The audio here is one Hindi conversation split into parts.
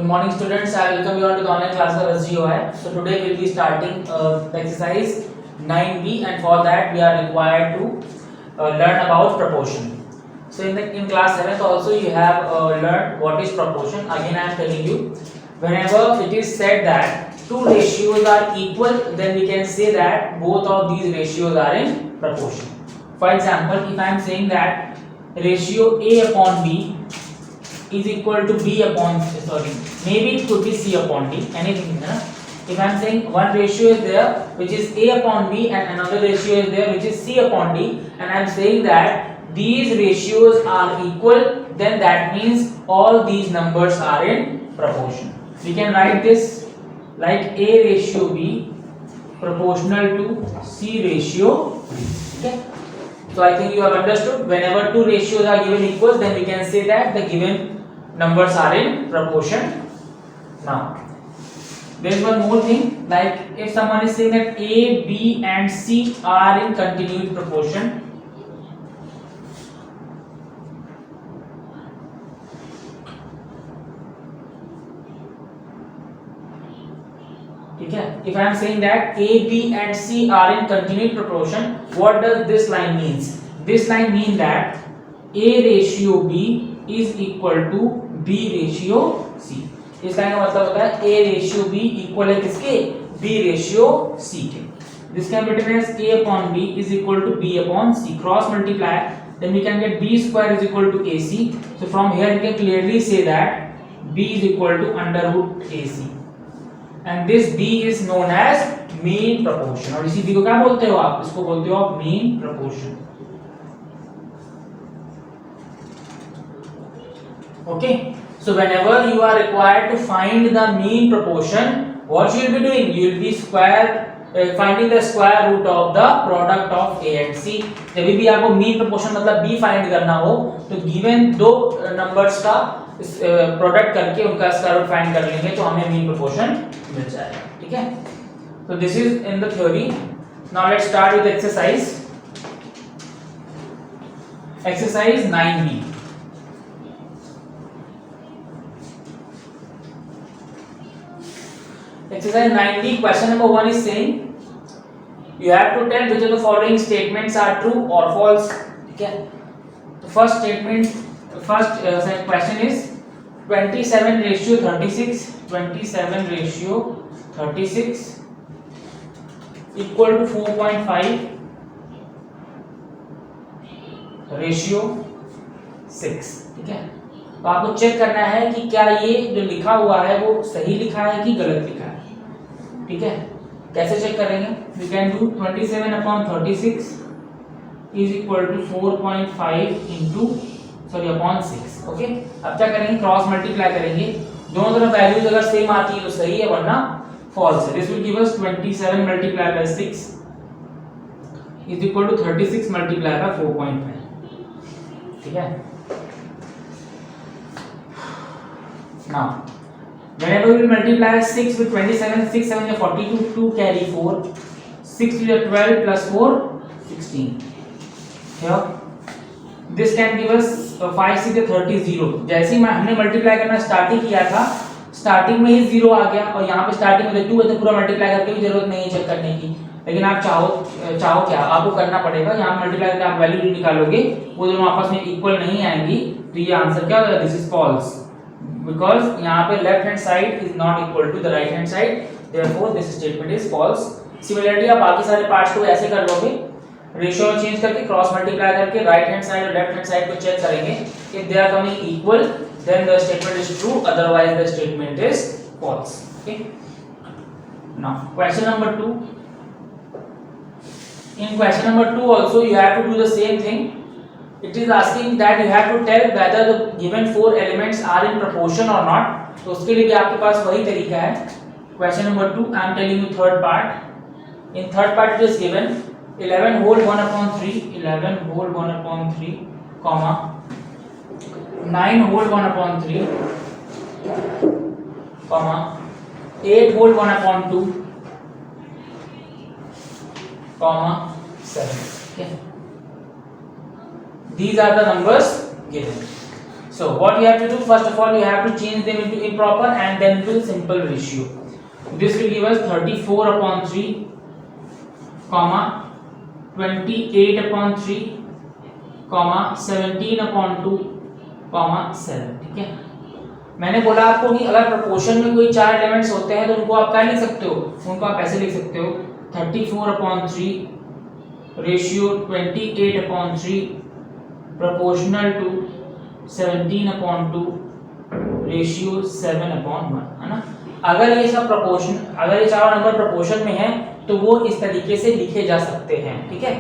morning students, I welcome you all to the online class of SGOI. So today we will be starting the exercise 9B, and for that we are required to learn about proportion. So in class 7th also you have learned what is proportion. Again I am telling you, whenever it is said that two ratios are equal, then we can say that both of these ratios are in proportion. For example, if I am saying that ratio A upon B is equal to B upon, sorry, maybe it could be C upon D, anything. If I am saying one ratio is there which is A upon B and another ratio is there which is C upon D, and I am saying that these ratios are equal, then that means all these numbers are in proportion. We can write this like A ratio B proportional to C ratio B. Okay. So I think you have understood, whenever two ratios are given equal, then we can say that the given numbers are in proportion. Now there is one more thing, like if someone is saying that A, B and C are in continued proportion, okay. If I am saying that A, B and C are in continued proportion, what does this line means? This line means that A ratio B is equal to B ratio C. इस लाइन का मतलब होता है A ratio B equal है किसके? B ratio C के. This can be written as A upon B is equal to B upon C. Cross multiply, then we can get B square is equal to AC. So from here we can clearly say that B is equal to under root AC. And this B is known as mean proportion. और इसी B को क्या बोलते हो आप? इसको बोलते हो आप mean proportion. Okay. So whenever you are required to find the mean proportion, what you will be doing? You will be finding the square root of the product of A and C. जब भी आपको mean proportion मतलब B find करना हो, तो given दो numbers का प्रोडक्ट करके उनका स्क्वायर रूट फाइंड कर लेंगे तो हमें मीन प्रोपोर्शन मिल जाएगा. ठीक है. तो this is in the theory. Now let's start with exercise. Exercise 9B. Exercise 9B, question number 1 is saying you have to tell which of the following statements are true or false. Okay. The first statement, question is 27 ratio 36. 27 ratio 36 equal to 4.5 ratio 6. ठीक है. तो आपको चेक करना है कि क्या ये जो लिखा हुआ है वो सही लिखा है कि गलत लिखा है. ठीक है. कैसे चेक करेंगे? We can do 27 upon 36 is equal to 4.5 into sorry upon 6. Okay. अब क्या करेंगे? क्रॉस मल्टीप्लाई करेंगे. दोनों तरफ वैल्यूज अगर सेम आती है तो सही है, वरना फॉल्स है. This will give us 27 multiply by 6 is equal to 36 multiply by 4.5. ठीक है. Now, whenever we multiply 6 with 27, 6 7 is 42, 2 carry 4, 6 to the 12 plus 4, 16. Here, this can give us 5 6 30 0. जैसे ही हमने मल्टीप्लाई करना स्टार्ट ही किया था, स्टार्टिंग में ही 0 आ गया, और यहाँ पे स्टार्टिंग में 2 है तो पूरा मल्टीप्लाई करके भी जरूरत नहीं है चेक करने की. लेकिन आप चाहो क्या आपको करना पड़ेगा, यहाँ मल्टीप्लाई करके आप वैल्यू निकालोगे, वो दोनों आपस में इक्वल नहीं आएंगी, तो ये आंसर क्या होगा? This is false. Because यहाँ पे left hand side is not equal to the right hand side, therefore this statement is false. Similarly आप बाकी सारे पार्ट्स को ऐसे कर लोगे, रेशियो चेंज करके क्रॉस मल्टीप्लाई करके राइट हैंड साइड और लेफ्ट हैंड साइड को चेक करेंगे. If they are coming equal, then the statement is true, otherwise the statement is false. Okay. Now question number 2. In question number 2 also you have to do the same thing. It is asking that you have to tell whether the given 4 elements are in proportion or not. तो उसके लिए भी आपके पास वही तरीका है. Question number 2, I am telling you third part. In third part it is given 11 whole 1 upon 3, 11 whole 1 upon 3, comma 9 whole 1 upon 3, comma 8 whole 1 upon 2, comma 7. Okay. These are the numbers given. So what you have to do, first of all you have to change them into improper and then to simple ratio. This will give us 34 upon 3 comma 28 upon 3 comma 17 upon 2 comma 7. ठीक है, मैंने बोला आपको कि अगर प्रोपोर्शन में कोई चार एलिमेंट्स होते हैं तो उनको आप क्या लिख सकते हो, उनको आप ऐसे लिख सकते हो 34 upon 3 ratio 28 upon 3 proportional to 17 upon 2 ratio 7 upon 1, है ना। अगर ये सब प्रोपोर्शन, अगर ये चारों नंबर प्रोपोर्शन में है तो वो इस तरीके से लिखे जा सकते हैं, ठीक है।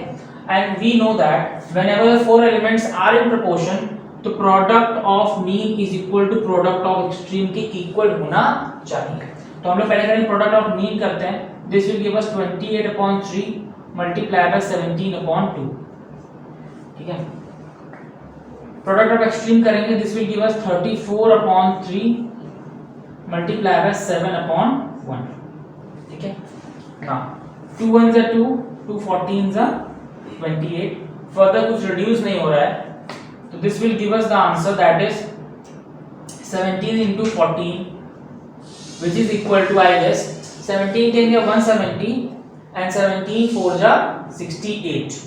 And we know that whenever the four elements are in proportion तो product of mean is equal to product of extreme के इक्वल होना चाहिए। तो हम लोग पहले करेंगे प्रोडक्ट ऑफ मीन करते हैं। This will give us 28 upon 3 multiply bye 17 upon 2, ठीक है। प्रोडक्ट ऑफ एक्सट्रीम करेंगे, this will give us 34 upon 3 multiply bye 7 upon 1, ठीक है। Now 2 1s are 2, 2 14s are 28, further कुछ रिड्यूस नहीं हो रहा है तो this will give us the answer that is 17 into 14 which is equal to, I guess 17 10 या 170 and 17 4 जा 68.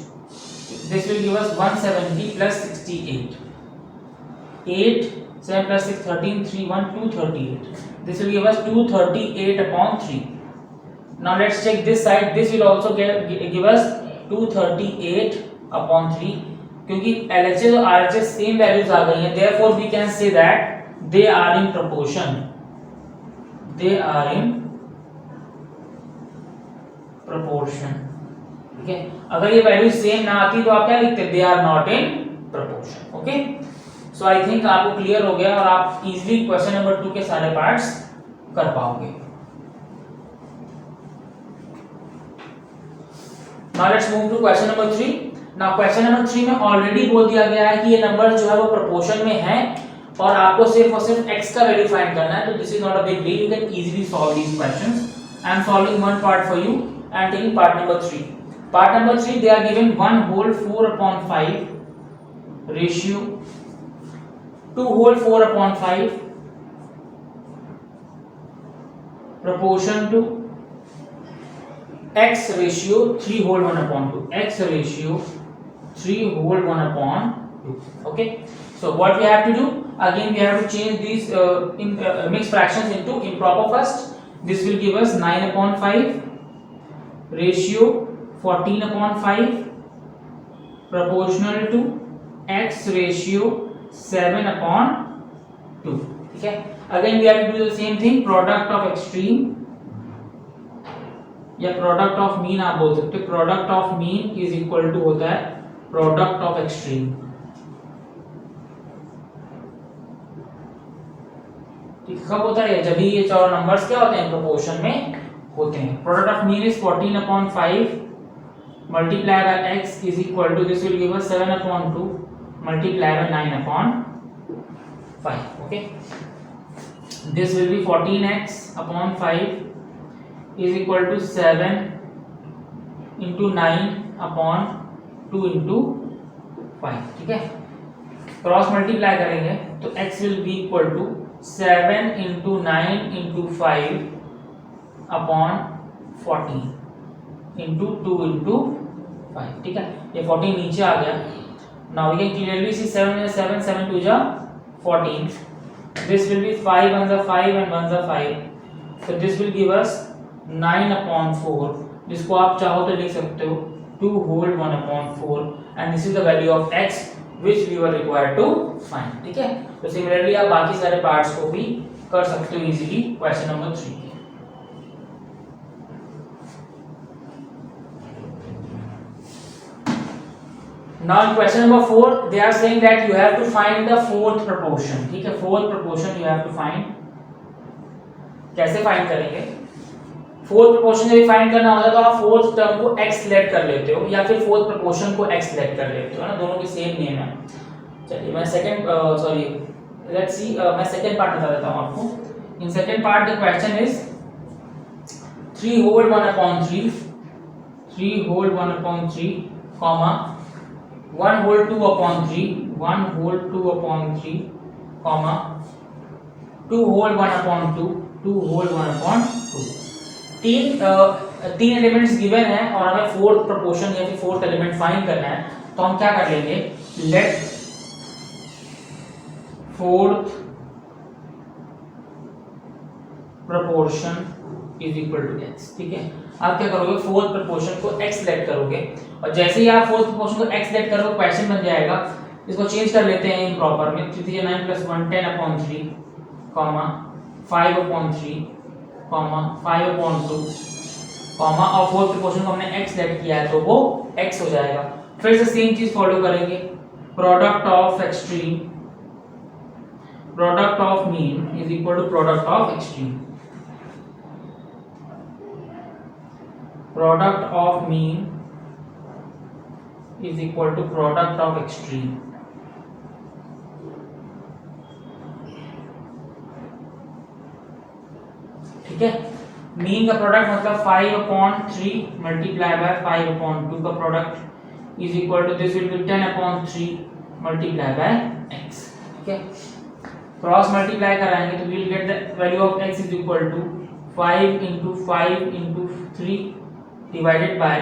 This will give us 170 plus 68. 8 7 plus 6 13 3 1 238. This will give us 238 upon 3. Now let's check this side. This will also give us 238 upon 3. क्योंकि LHS और RHS सेम वैल्यूज आ गई हैं, therefore we can say that they are in proportion. They are in proportion. ठीक है, अगर ये वैल्यू सेम ना आती तो आप क्या लिखते? They are not in proportion. Okay? So I think आपको क्लियर हो गया और आप इजीली क्वेश्चन नंबर 2 के सारे पार्ट्स कर पाओगे। Now let's move to question number 3. Now question number 3 में ऑलरेडी बोल दिया गया है कि ये नंबर जो है वो प्रोपोर्शन में है और आपको सिर्फ और सिर्फ x का वैल्यू फाइंड करना है। तो this is not a big deal, you can easily solve these questions. I am solving one part for you, I am taking part number 3। Part number 3 they are given 1 whole 4 upon 5 ratio 2 whole 4 upon 5 proportion to x ratio 3 whole 1 upon 2, x ratio 3 whole 1 upon 2. Okay, so what we have to do, again we have to change these mixed fractions into improper first. This will give us 9 upon 5 ratio 14 upon 5 proportional to x ratio 7 upon 2. ठीक है, again we have to do the same thing, product of extreme या प्रोडक्ट ऑफ मीन आप बोल सकते हो। Product of mean is equal to होता है प्रोडक्ट ऑफ एक्सट्रीम। ठीक, कब होता है? जब भी ये चारों नंबर्स क्या होते हैं? प्रोपोर्शन में होते हैं। Product of mean is 14 upon 5 multiply by x is equal to, this will give us 7 upon 2 multiply by 9 upon 5. Okay, this will be 14x upon 5 is equal to 7 into 9 upon 2 into 5. ठीक है, क्रॉस मल्टीप्लाई करेंगे तो x will be equal to 7 into 9 into 5 upon 14 into 2 into 5. ठीक है, ये 14 नीचे आ गया। now we can clearly see 7 is 7 7 2 is 14. this will be 5 1s are 5 and 1s are 5, so this will give us 9 upon 4, जिसको आप चाहो तो लिख सकते हो 2 whole 1 upon 4 and this is the value of x which we were required to find. ठीक है, तो सिमिलरली आप बाकी सारे पार्ट्स को भी कर सकते हो easily question number 3। Now in question number 4 they are saying that you have to find the fourth proportion. ठीक है, fourth proportion you have to find। कैसे फाइंड करेंगे? फोर्थ प्रोपोर्शन जब फाइंड करना होता है तो आप फोर्थ टर्म को x सिलेक्ट कर लेते हो या फिर फोर्थ प्रोपोर्शन को x सिलेक्ट कर लेते हो, है ना, दोनों के सेम नेम है। चलिए मैं सेकंड सॉरी लेट्स सी मैं सेकंड पार्ट बता देता हूं आपको। In second part the question is 3 whole 1 upon 3 3 whole 1 upon 3 comma 1 whole 2 upon 3 1 whole 2 upon 3 comma 2 whole 1 upon 2, 2 whole 1 upon 2। तीन एलिमेंट्स गिवन है और हमें फोर्थ प्रोपोर्शन या फिर फोर्थ एलिमेंट फाइंड करना है, तो हम क्या कर लेंगे, let fourth proportion is equal to x। ठीक है, आप क्या करोगे, फोर्थ प्रोपोर्शन को x लेट करोगे, और जैसे ही आप फोर्थ प्रोपोर्शन को x लेट करोगे क्वेश्चन बन जाएगा। इसको चेंज कर लेते हैं इम्प्रॉपर में, 3 3 9 + 1 10 upon 3, comma 5 upon 3, comma 5 upon 2, comma और फोर्थ प्रोपोर्शन को हमने x लेट किया है तो वो x हो जाएगा। फिर से सेम चीज फॉलो करेंगे, product of extreme, product of mean is equal to product of extreme, product of mean is equal to product of extreme. ठीक है, मीन का प्रोडक्ट मतलब 5 अपॉन 3 मल्टीप्लाई बाय 5 अपॉन 2 का product is equal to this will be 10 upon 3 multiply by x। ठीक है, क्रॉस मल्टीप्लाई कराएंगे तो we will get the value of x is equal to 5 into 5 into 3 divided by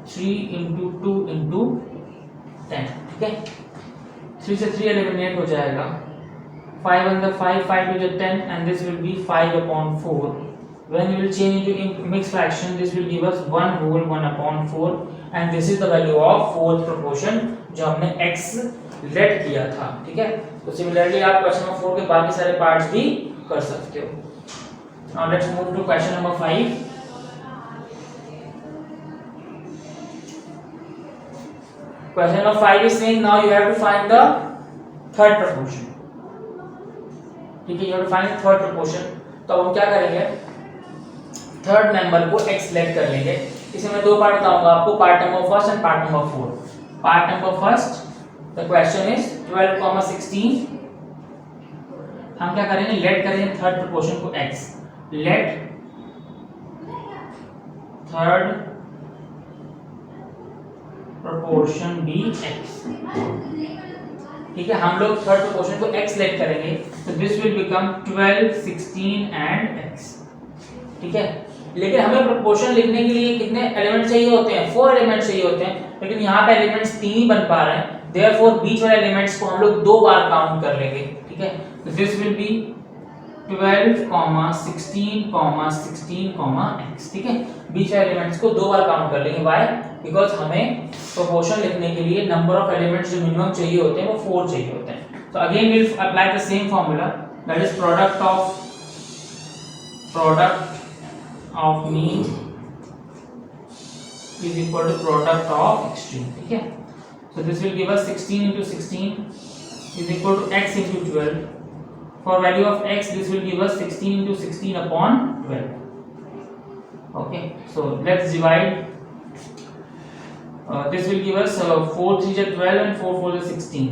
3 into 2 into 10। ठीक है, 3 से 3 एलिमिनेट हो जाएगा, 5 1 5 5 to the 10 and this will be 5 upon 4। When we will change into mixed fraction, this will give us 1 whole 1 upon 4 and this is the value of fourth proportion जो हमने x लेट किया था। ठीक है, तो सिमिलरली आप क्वेश्चन नंबर 4 के बाकी सारे पार्ट्स भी कर सकते हो। Now let's move to question number 5। Question number 5 is saying now you have to find the third proportion। ठीक है, you have to find the third proportion। तो हम क्या करेंगे, थर्ड मेंबर को x लेट कर लेंगे। इसमें मैं दो पार्ट बताऊंगा आपको, part number first and part number 4। Part number first, the question is 12, 16। हम क्या करेंगे, लेट करेंगे थर्ड प्रोपोर्शन को x, let third proportion be x। ठीक है, हम लोग थर्ड प्रोपोर्शन को x लेट करेंगे तो this will become 12, 16 and x। ठीक है, लेकिन हमें प्रोपोर्शन लिखने के लिए कितने एलिमेंट चाहिए होते हैं, 4 एलिमेंट चाहिए होते हैं, लेकिन यहाँ पे एलिमेंट्स 3 ही बन पा रहे हैं, देयरफॉर बीच वाले एलिमेंट्स को हम लोग 2 बार काउंट कर लेंगे। ठीक है, तो दिस विल बी 12, 16, 16, x। ठीक है, बीच वाले एलिमेंट्स को 2 बार काउंट कर लेंगे। व्हाई? बिकॉज हमें प्रोपोर्शन लिखने के लिए नंबर ऑफ एलिमेंट्स जो मिनिमम चाहिए होते हैं वो 4 चाहिए होते हैं। तो again we will apply the same formula, that is product of mean is equal to product of extreme। ठीक है, so this will give us 16 into 16 is equal to x into 12। for value of x this will give us 16 into 16 upon 12। okay, so let's divide, this will give us 4 3 is 12 and 4 4 is 16।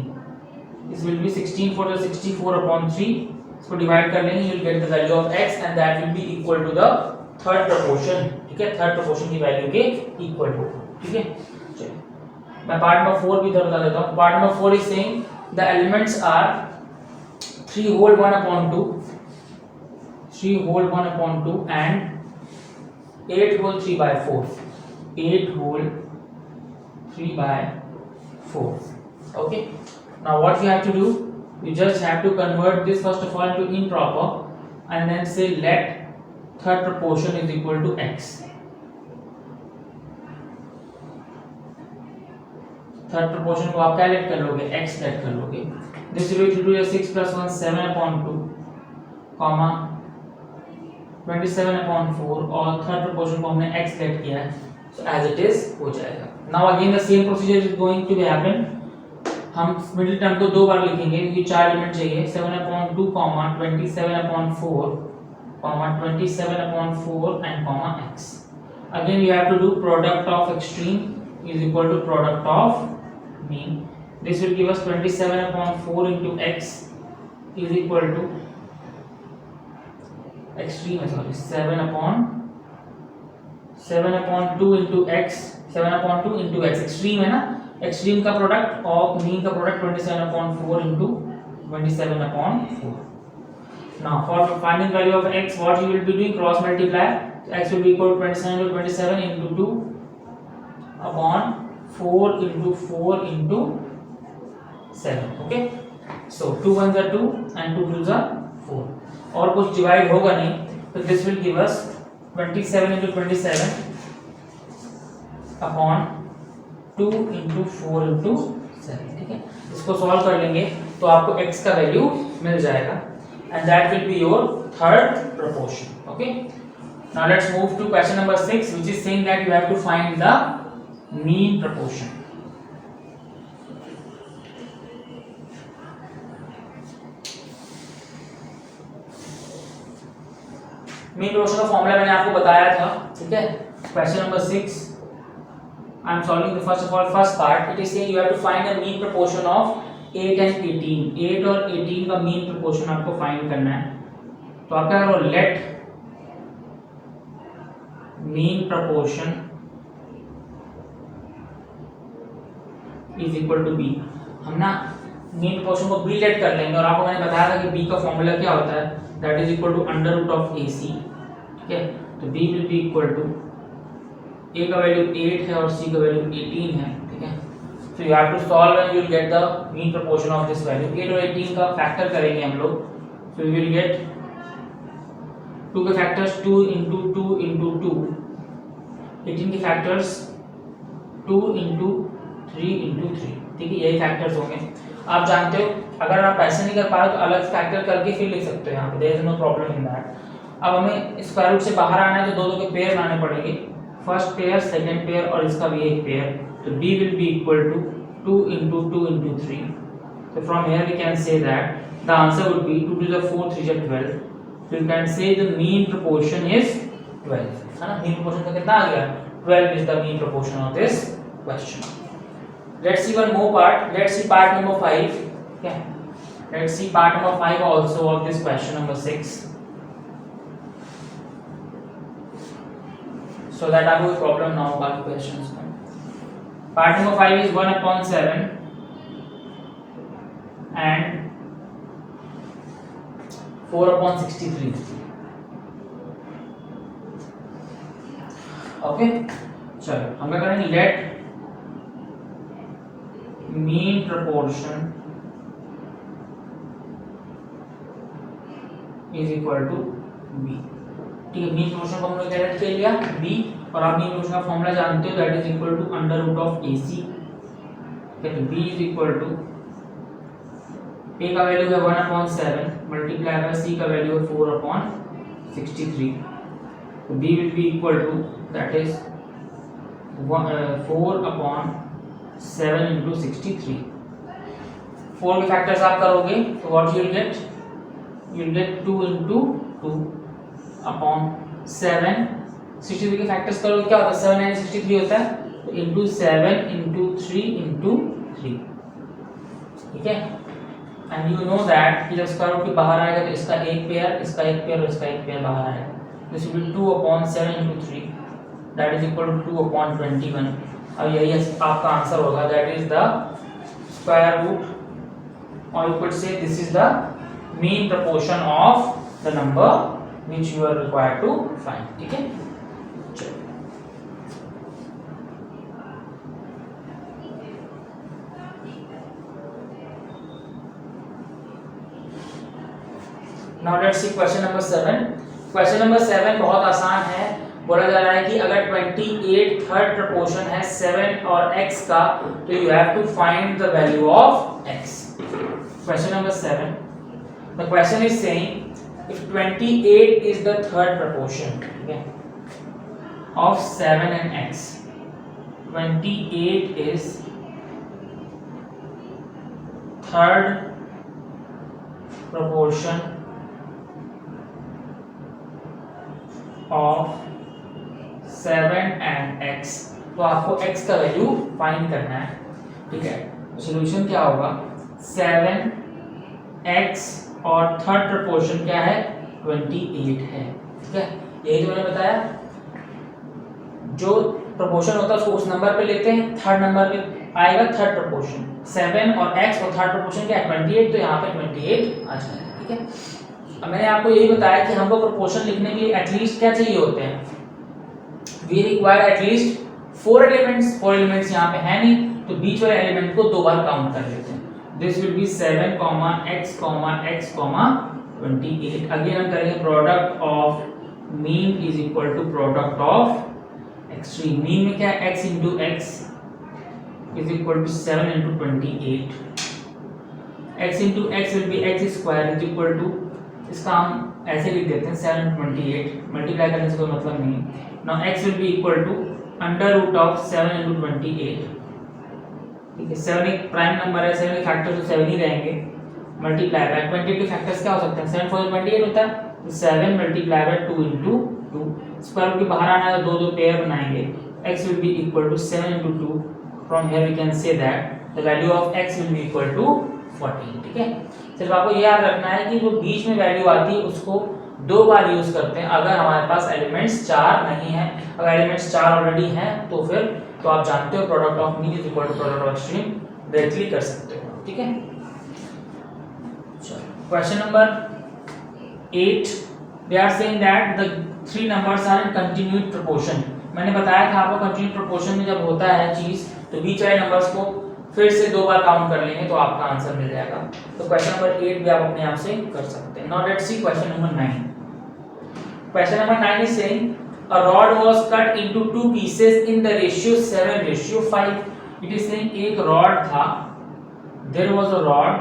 this will be 16 4 is 64 upon 3। इसको डिवाइड कर लेंगे, you will get the value of x and that will be equal to the third proportion. ठीक है, थर्ड प्रोपोर्शन की वैल्यू के इक्वल हो। ठीक है, चलिए मैं पार्ट नंबर 4 भी इधर बता देता हूं। Part number 4 is saying the elements are 3 whole 1 upon 2, 3 whole 1 upon 2 and 8 whole 3 by 4, 8 whole 3 by 4। okay, now what you have to do, you just have to convert this first of all into improper and then say let third proportion is equal to x। Third proportion को आप क्या लेट कर लोगे, x लेट कर लोगे। This will to 6 + 1 7 upon 2, comma 27 upon 4 और थर्ड प्रोपोर्शन को हमने x लेट किया है, सो एज इट इज हो जाएगा। Now again the same procedure is going to be happen. हम मिडिल टर्म को 2 बार लिखेंगे क्योंकि 4 एलिमेंट चाहिए, 7 upon 2, 27 upon 4, 27 upon 4 and x। again you have to do product of extreme is equal to product of mean। this will give us 27 upon 4 into x is equal to extreme, sorry, 7 upon 2 into x, 7 upon 2 into x। extreme है ना, extreme का प्रोडक्ट और mean का product 27 upon 4 into 27/4. Now for finding value of x, what you will be doing? Cross multiply. X will be equal to 27 into 27 into 2/4 into 4 into 7. Okay, so 2 1s are 2 and 2 2s are 4. और कुछ डिवाइड होगा नहीं, तो this will give us 27 into 27/2 into 4 into 7. ठीक है, इसको सॉल्व कर लेंगे तो आपको x का वैल्यू मिल जाएगा and that will be your third proportion. Okay, now let's move to question number 6, which is saying that you have to find the mean proportion. Mean proportion का फॉर्मूला मैंने आपको बताया था. ठीक है, question number 6 I am solving the first part. It is saying you have to find the mean proportion of 8 and 18. 8 और 18 का मीन प्रोपोर्शन आपको फाइंड करना है. तो आप क्या करो, let mean proportion is equal to B. हम ना मीन प्रोपोर्शन को बी लेट कर लेंगे और आपको मैंने बताया था कि बी का फॉर्मूला क्या होता है, that is equal to under root of AC. ठीक है, तो B will be equal to ए का वैल्यू 8 है और सी का वैल्यू 18 है. ठीक है, so you have to solve and you will get the mean proportion of this value. 8 और 18 का फैक्टर करेंगे हम लोग, so we will get 2 के फैक्टर्स 2 into 2 into 2, 18 के फैक्टर्स 2 into 3 into 3. ठीक है, यही फैक्टर्स होंगे. आप जानते हो अगर आप ऐसे नहीं कर पा रहे तो अलग फैक्टर करके फिर लिख सकते हो यहाँ पे, there is no problem in that. अब हमें स्क्वायर रूट से बाहर आना है तो दो के पेयर बनाने पड़ेंगे, फर्स्ट पेयर, सेकंड पेयर और इसका भी एक pair. So d will be equal to 2 into 2 into 3. So from here we can say that the answer would be 2 to the 4 3 is 12. So you can say the mean proportion is 12. है ना, mean proportion का कितना आ गया? 12 is the mean proportion of this question. Let's see one more part. Let's see part number 5. Okay. Let's see part number 5 also of this question number 6. So that I have a problem now about questions. Part number 5 is 1/7 and 4/63. Okay, चलो हम क्या करेंगे, let mean proportion is equal to B. ठीक है, मीन प्रोपोर्शन को हमने कैलकुलेट कर लिया बी, और आप मीन प्रोपोर्शन का फॉर्मूला जानते हो, that is equal to under root of AC. तो बी इज इक्वल टू ए का वैल्यू है 1/7 मल्टीप्लाई बाय सी का वैल्यू है 4/63. तो B will be equal to that is 4/7 into 63. 4 के फैक्टर्स आप करोगे तो what you will get, you will get 2 into 2/7. 63 के फैक्टर्स करोगे क्या होता है, 7 and 63 होता है, तो into 7 into 3 into 3. ठीक है, एंड यू नो दैट कि जब स्क्वायर रूट के बाहर आएगा तो इसका एक पेयर, इसका एक पेयर और इसका एक पेयर बाहर आएगा. This will be 2/7 into 3, that is equal to 2/21. अब यही आपका आंसर होगा, that is the square root, और you could say this is the mean proportion of the number which you are required to find. ठीक है, चलो now let's see question number 7. Question number 7 बहुत आसान है. बोला जा रहा है कि अगर 28 थर्ड प्रोपोर्शन है 7 और x का, तो you have to find the value of x. Question number 7. The question is saying if 28 is the third proportion, okay, of 7 and x, 28 is third proportion of 7 and x, तो आपको x का वैल्यू फाइंड करना है. ठीक है, सॉल्यूशन क्या होगा, 7x और थर्ड प्रोपोर्शन क्या है, 28 है. ठीक है, यही जो मैंने बताया, जो प्रोपोर्शन होता है उसको उस नंबर पे लेते हैं, थर्ड नंबर पे आएगा थर्ड प्रोपोर्शन 7 और x और थर्ड प्रोपोर्शन क्या है 28, तो यहाँ पे 28 आ जाएगा। ठीक है, अब मैंने आपको यही बताया कि हमको प्रोपोर्शन लिखने के लिए एटलीस्ट क्या चाहिए होते हैं, we require at least 4 elements. 4 elements यहाँ पे है नहीं, तो बीच वाले एलिमेंट को 2 बार काउंट कर लेते हैं। This will be 7, x, x, 28। Again हम करेंगे product of mean is equal to product of extreme. Mean में क्या है x into x is equal to 7 into 28। x into x will be x square is equal to, इसका हम ऐसे लिख देते हैं 7 इंटू 28, मल्टीप्लाई करने से कोई मतलब नहीं है। Now x will be equal to under root of 7 into 28। ठीक है, 7 एक प्राइम नंबर है, 7 के फैक्टर्स तो 7 ही रहेंगे, मल्टीप्लाई बाय 28 के फैक्टर्स क्या हो सकते हैं 7 4 28 होता है, 7 multiply by 2 into 2। Square root के बाहर आना है तो दो पेयर बनाएंगे, x will be equal to 7 into 2। From here we can say that the value of x will be equal to 14। ठीक है, सिर्फ आपको ये याद रखना है कि जो बीच में वैल्यू आती है उसको 2 बार यूज करते हैं अगर हमारे पास एलिमेंट्स 4 नहीं है। अगर एलिमेंट्स 4 ऑलरेडी हैं तो फिर तो आप जानते हो product of mean is equal to product of extreme directly कर सकते हो। ठीक है, question number 8, they are saying that the 3 numbers are in continued proportion. मैंने बताया था आपको कंटिन्यूड प्रोपोर्शन में जब होता है चीज तो बीच वाले नंबर्स को फिर से 2 बार काउंट कर लेंगे तो आपका आंसर मिल जाएगा। तो क्वेश्चन नंबर 8 भी आप अपने आप से कर सकते हैं। Now let's see question number 9। Question number 9 is saying a rod was cut into 2 pieces in the ratio 7:5। it is saying एक rod था, there was a rod,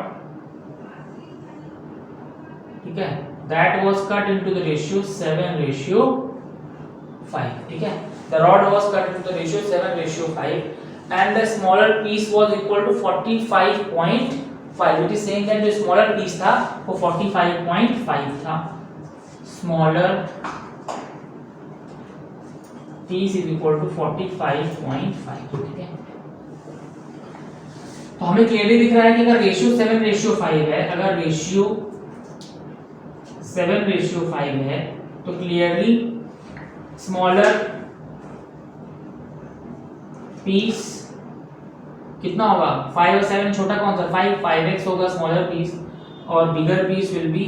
ठीक है, that was cut into the ratio 7:5। ठीक है, the rod was cut into the ratio 7:5 and the smaller piece was equal to 45.5। it is saying that जो smaller piece था वो 45.5 था। smaller piece is equal to 45.5। ठीक है, तो हमें क्लियरली दिख रहा है कि अगर रेशियो 7:5 है, अगर रेशियो 7:5 है तो क्लियरली स्मॉलर पीस कितना होगा 5 और 7, छोटा कौन सा 5, 5x होगा स्मॉलर पीस और बिगर पीस विल बी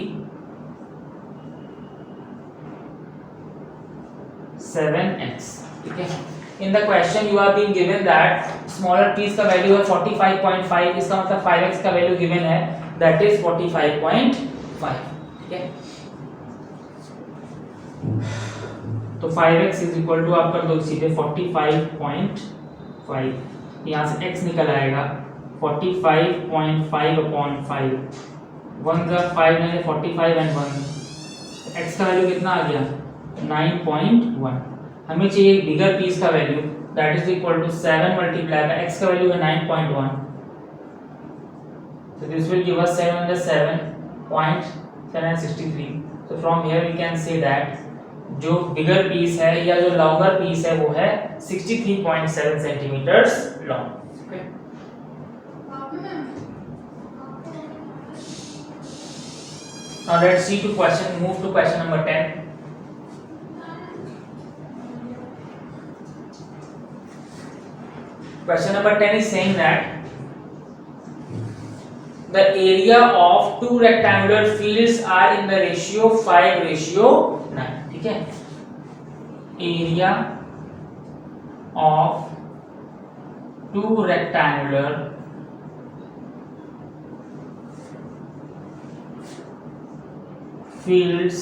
7x। ठीक है, in the question you are being given that smaller piece का वैल्यू है 45.5, इसका मतलब 5x का वैल्यू गिवन है दैट इज 45.5। ठीक है, तो 5x इज इक्वल टू आप कर दो सीधे 45.5, यहाँ से x निकल आएगा 45.5 अपॉन 5, 1 ज़ा 5 नहीं 45 एंड 1, x का वैल्यू कितना आ गया 9.1। हमें चाहिए बिगर पीस का value that is equal to 7 multiply by x का वैल्यू है 9.1, so this will give us 7 under 7.763। so from here we can say that जो बिगर पीस है या जो लॉन्गर पीस है वो है 63.7 centimetres long. Okay, now let's see to question, move to question number 10। Question number 10 is saying that the area of 2 rectangular fields are in the ratio 5:9। ठीक है, area of 2 rectangular fields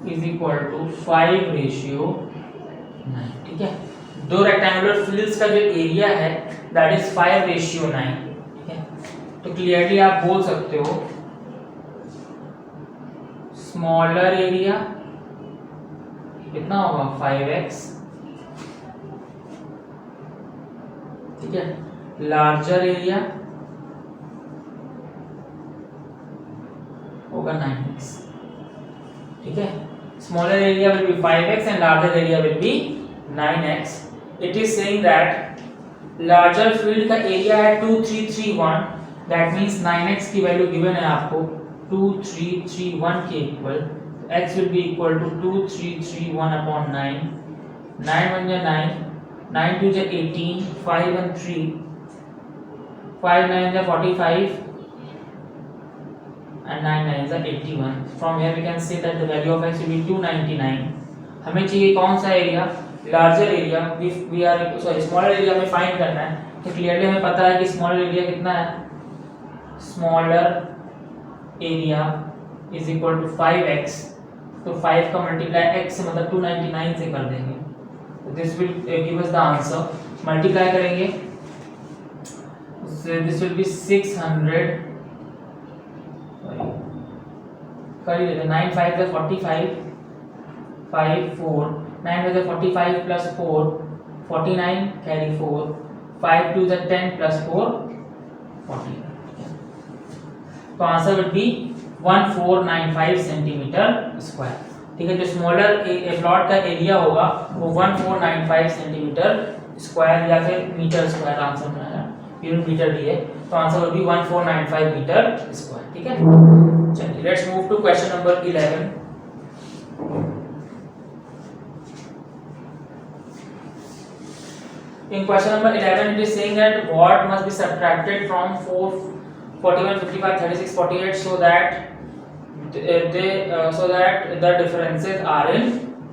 is equal to 5:9। ठीक है, 2 रेक्टेंगुलर फील्ड्स का जो एरिया है दैट इज 5:9। ठीक है, तो क्लियरली आप बोल सकते हो स्मॉलर एरिया कितना होगा 5x, ठीक है, लार्जर एरिया होगा 9x। ठीक है, smaller area will be 5x and larger area will be 9x। It is saying that larger field का एरिया है 2331, दैट मींस 9x की वैल्यू गिवन है आपको 2331 के equal, x will be equal to 2331 upon 9, 9 1 9, 9 2 is 18, 5 and 3, 5 9 is 45 and 9 9 is 81. From here we can say that the value of x will be 299. हमें चाहिए कौन सा area, larger area, we are sorry smaller area में फाइंड करना है. तो क्लियरली हमें पता है कि स्मॉलर एरिया कितना है, smaller area is equal to 5x. तो 5 का मल्टीप्लाई x से मतलब 299 से कर देंगे. तो this will give us the answer. Multiply करेंगे, so this will be 600, कर ही लेते. 9 5 is 45, 5 4, 9 is 45 plus 4, 49, carry 4, 5 2 is 10 plus 4, 14. तो answer will be 1495 centimetre square. ठीक है, जो स्मॉलर प्लॉट का एरिया होगा वो 1495 सेंटीमीटर स्क्वायर या फिर मीटर स्क्वायर आंसर बनाया, यूनिट मीटर दिए, तो answer will be 1495 metre square. ठीक है, चलिए let's move to question number 11. In question number 11 it is saying that what must be subtracted from 4 41 55 36 48 so that the differences are in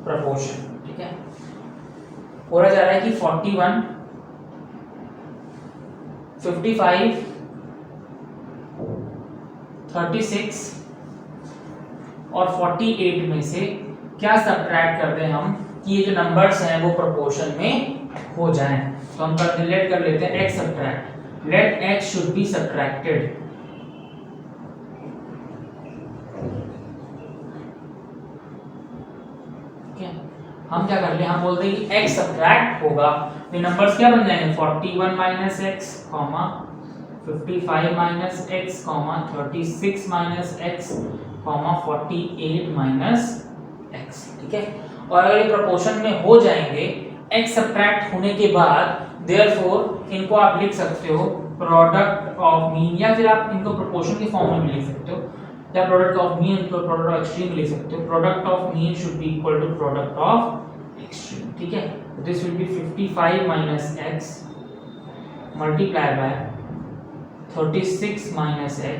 proportion. ठीक है, बोला जा रहा है कि 41 55 36 और 48 में से क्या सब्ट्रैक्ट कर दें हम कि ये जो नंबर्स हैं वो प्रोपोर्शन में हो जाएं. तो हम कैलकुलेट कर लेते हैं x subtract. Let x should be subtracted. हम क्या कर ले, हम बोलते हैं कि x सब्ट्रैक्ट होगा. ये नंबर्स क्या बन जाएंगे, 41 minus x, 55 minus x, 36 minus x, 48 minus x. ठीक है, और अगर ये प्रोपोर्शन में हो जाएंगे x सब्ट्रैक्ट होने के बाद, देयरफॉर इनको आप लिख सकते हो प्रोडक्ट ऑफ मीन, या फिर आप इनको प्रोपोर्शन के फॉर्म में भी लिख सकते हो, या प्रोडक्ट ऑफ मीन इनको प्रोडक्ट ऑफ एक्सट्रीम लिख सकते हो. Product of mean should be equal to product of extreme. ठीक है, this will be 55 minus x multiply by 36 minus x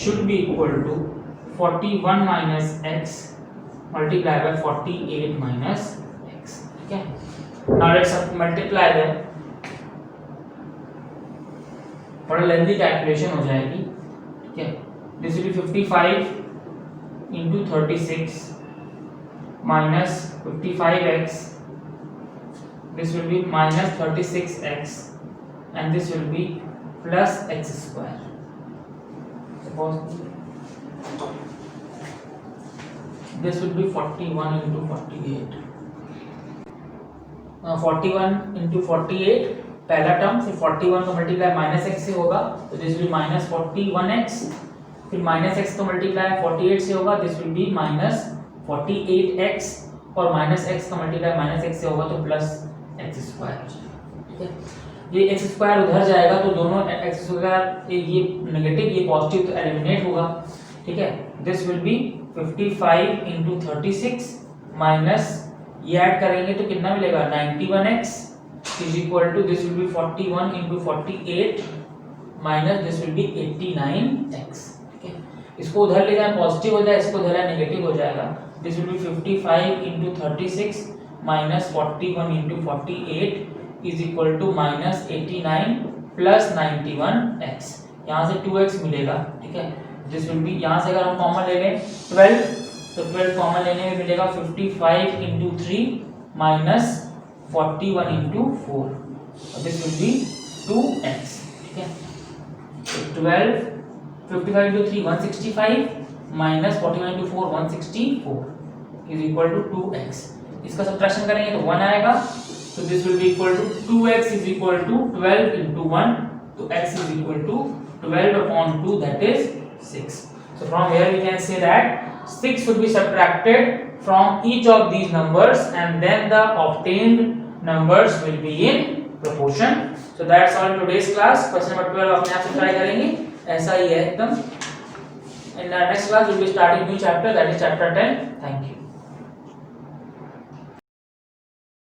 should be equal to 41 minus x multiply by 48 minus x. ठीक है, now let's multiply them. थोड़ा लेंथी कैलकुलेशन हो जाएगी. ठीक है, this will be 55 into 36 minus 55x, this will be minus 36x, and this will be plus x square. Suppose this will be 41 into 48. 41 into 48 पहला टर्म, फिर 41 का मल्टीप्लाई माइनस x से होगा तो दिस विल माइनस 41x, फिर माइनस x का मल्टीप्लाई 48 से होगा, this will B minus 48x, और माइनस x का मल्टीप्लाई माइनस x से होगा तो प्लस x स्क्वायर. ठीक है, ये x स्क्वायर उधर जाएगा तो दोनों x स्क्वायर, ये नेगेटिव ये पॉजिटिव तो एलिमिनेट होगा. ठीक है, this will be 55 into 36 minus ये ऐड करेंगे तो कितना मिलेगा, 91x is equal to this will be 41 into 48 minus this will be 89x. ठीक है, इसको उधर ले जाए पॉजिटिव हो जाए, इसको उधर ले नेगेटिव हो जाएगा. This will be 55 into 36 minus 41 into 48 is equal to minus 89 plus 91x. यहाँ से 2x मिलेगा. ठीक है, दिस विल बी, यहाँ से अगर हम कॉमन ले लें 12 तो 12 कॉमन लेने में मिलेगा 55 into 3 माइनस 41 into 4, this will be 2x. ठीक है, 12 55 into 3 165 minus 41 into 4 164 is equal to 2x. इसका सब्ट्रैक्शन करेंगे तो 1 आएगा, तो this will be equal to 2x is equal to 12 into 1, तो x is equal to 12 upon 2 that is 6. So from here we can say that 6 should be subtracted from each of these numbers and then the obtained numbers will be in proportion. So that's all in today's class. Question number 12 अपने आप से try करेंगे, ऐसा ही है एकदम. In the next class we will be starting new chapter, that is chapter 10. Thank you.